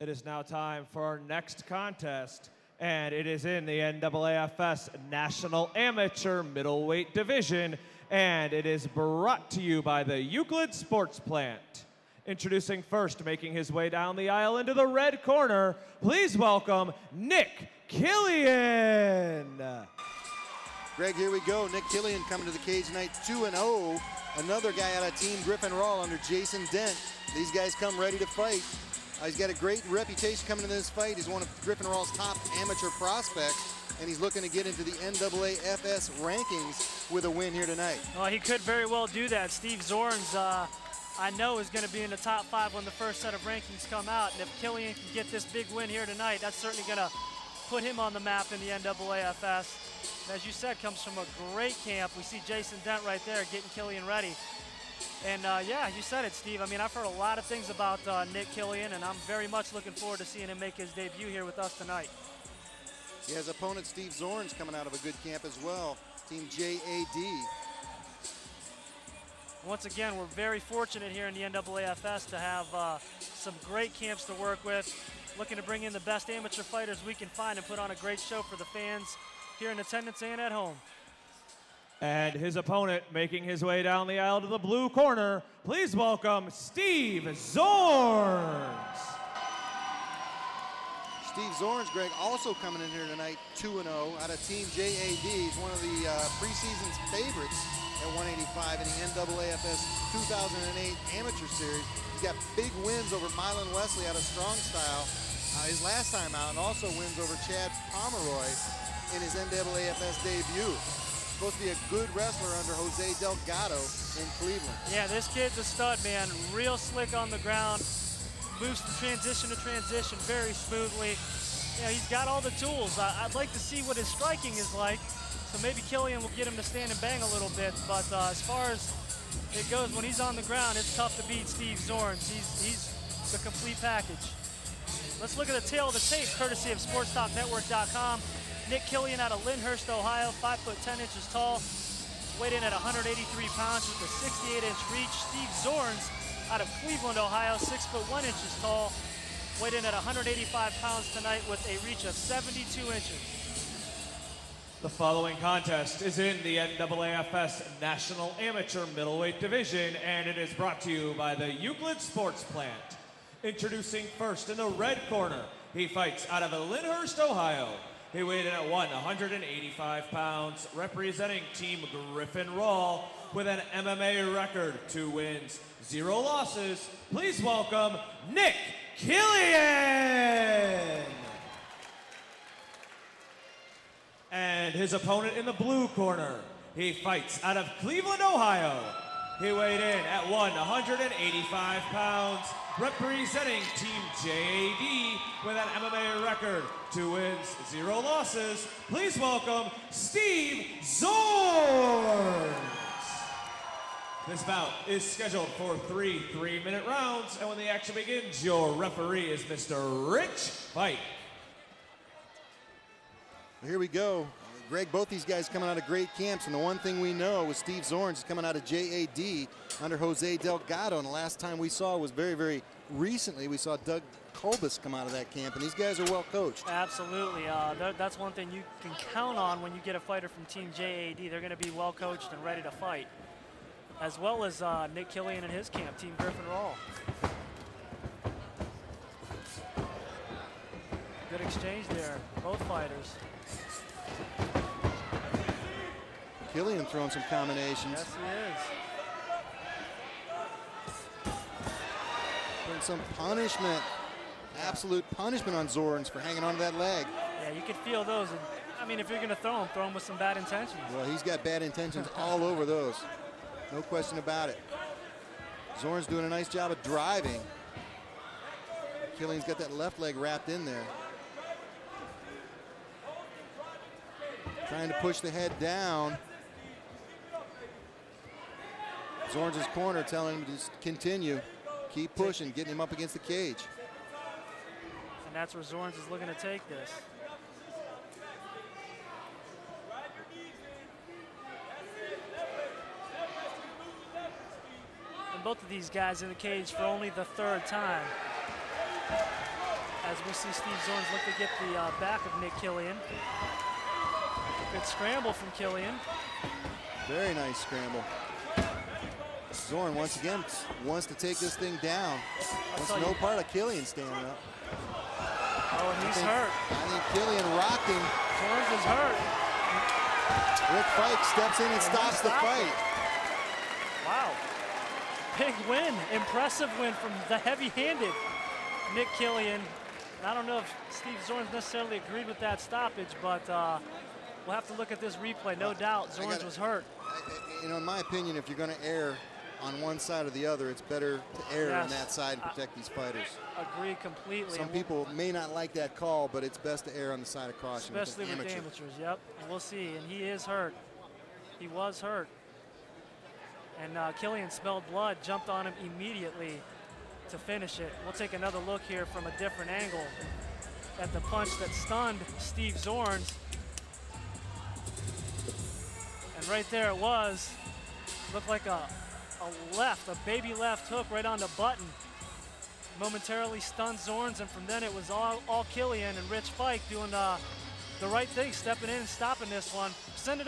It is now time for our next contest, and it is in the NAAFS National Amateur Middleweight Division, and it is brought to you by the Euclid Sports Plant. Introducing first, making his way down the aisle into the red corner, please welcome Nick Kilian. Greg, here we go. Nick Kilian coming to the cage tonight, 2-0. Another guy out of Team Griffin Rawl under Jason Dent. These guys come ready to fight. He's got a great reputation coming into this fight. He's one of Griffin Rawl's top amateur prospects, and he's looking to get into the NAAFS rankings with a win here tonight. Well, he could very well do that. Steve Zorns, I know, is going to be in the top 5 when the first set of rankings come out, and if Kilian can get this big win here tonight, that's certainly going to put him on the map in the NAAFS. And as you said, comes from a great camp. We see Jason Dent right there getting Kilian ready. And yeah, you said it, Steve. I mean, I've heard a lot of things about Nick Kilian, and I'm very much looking forward to seeing him make his debut here with us tonight. He has opponent Steve Zorns coming out of a good camp as well, Team JAD. Once again, we're very fortunate here in the NAAFS to have some great camps to work with, looking to bring in the best amateur fighters we can find and put on a great show for the fans here in attendance and at home. And his opponent making his way down the aisle to the blue corner, please welcome Steve Zorns. Steve Zorns, Greg, also coming in here tonight, 2-0 out of Team JAD. He's one of the preseason's favorites at 185 in the NAAFS 2008 Amateur Series. He's got big wins over Mylan Wesley out of Strong Style his last time out, and also wins over Chad Pomeroy in his NAAFS debut. Supposed to be a good wrestler under Jose Delgado in Cleveland. Yeah, this kid's a stud, man. Real slick on the ground. Moves from transition to transition very smoothly. You know, he's got all the tools. I'd like to see what his striking is like. So maybe Kilian will get him to stand and bang a little bit. But as far as it goes, when he's on the ground, it's tough to beat Steve Zorns. He's the complete package. Let's look at the tail of the tape, courtesy of SportsTalkNetwork.com. Nick Kilian out of Lyndhurst, Ohio, 5'10" tall, weighed in at 183 pounds with a 68-inch reach. Steve Zorns out of Cleveland, Ohio, 6'1" tall, weighed in at 185 pounds tonight with a reach of 72 inches. The following contest is in the NAAFS National Amateur Middleweight Division, and it is brought to you by the Euclid Sports Plant. Introducing first in the red corner, he fights out of Lyndhurst, Ohio. He weighed in at 185 pounds, representing Team Griffin Rawl with an MMA record, 2 wins, 0 losses. Please welcome Nick Kilian. And his opponent in the blue corner, he fights out of Cleveland, Ohio. He weighed in at 185 pounds, representing Team JAD with an MMA record, 2 wins, 0 losses. Please welcome Steve Zorns. This bout is scheduled for 3 3-minute rounds, and when the action begins, your referee is Mr. Rich Fight. Here we go. Greg, both these guys coming out of great camps, and the one thing we know with Steve Zorns is coming out of JAD under Jose Delgado, and the last time we saw was very, very recently. We saw Doug Kolbus come out of that camp, and these guys are well coached. Absolutely. That's one thing you can count on when you get a fighter from Team JAD. They're going to be well coached and ready to fight, as well as Nick Kilian and his camp, Team Griffin Rawl. Good exchange there, both fighters. Kilian throwing some combinations. Yes, he is. Putting some punishment, absolute punishment on Zorns for hanging on to that leg. Yeah, you can feel those. And, I mean, if you're going to throw him with some bad intentions. Well, he's got bad intentions all over those. No question about it. Zorns doing a nice job of driving. Kilian's got that left leg wrapped in there. Trying to push the head down. Zorns' corner telling him to just continue. Keep pushing, getting him up against the cage. And that's where Zorns is looking to take this. And both of these guys in the cage for only the 3rd time. We'll see Steve Zorns look to get the back of Nick Kilian. Good scramble from Kilian. Very nice scramble. Zorn, once again, wants to take this thing down. Wants no part of Kilian standing up. Oh, and he's hurt. I think Kilian rocked him. Zorns is hurt. Rick Fike steps in and stops the fight. Wow. Big win. Impressive win from the heavy-handed Nick Kilian. I don't know if Steve Zorns necessarily agreed with that stoppage, but we'll have to look at this replay. No doubt Zorns was hurt. You know, in my opinion, if you're going to err on one side or the other, it's better to err on that side and protect these fighters. Agree completely. Some people may not like that call, but it's best to err on the side of caution. Especially with amateurs, yep. And we'll see, and he is hurt. He was hurt. And Kilian smelled blood, jumped on him immediately to finish it. We'll take another look here from a different angle at the punch that stunned Steve Zorns. And right there it was. Looked like a baby left hook right on the button. Momentarily stunned Zorns, and from then it was all Kilian and Rich Fike doing the right thing, stepping in and stopping this one. Send it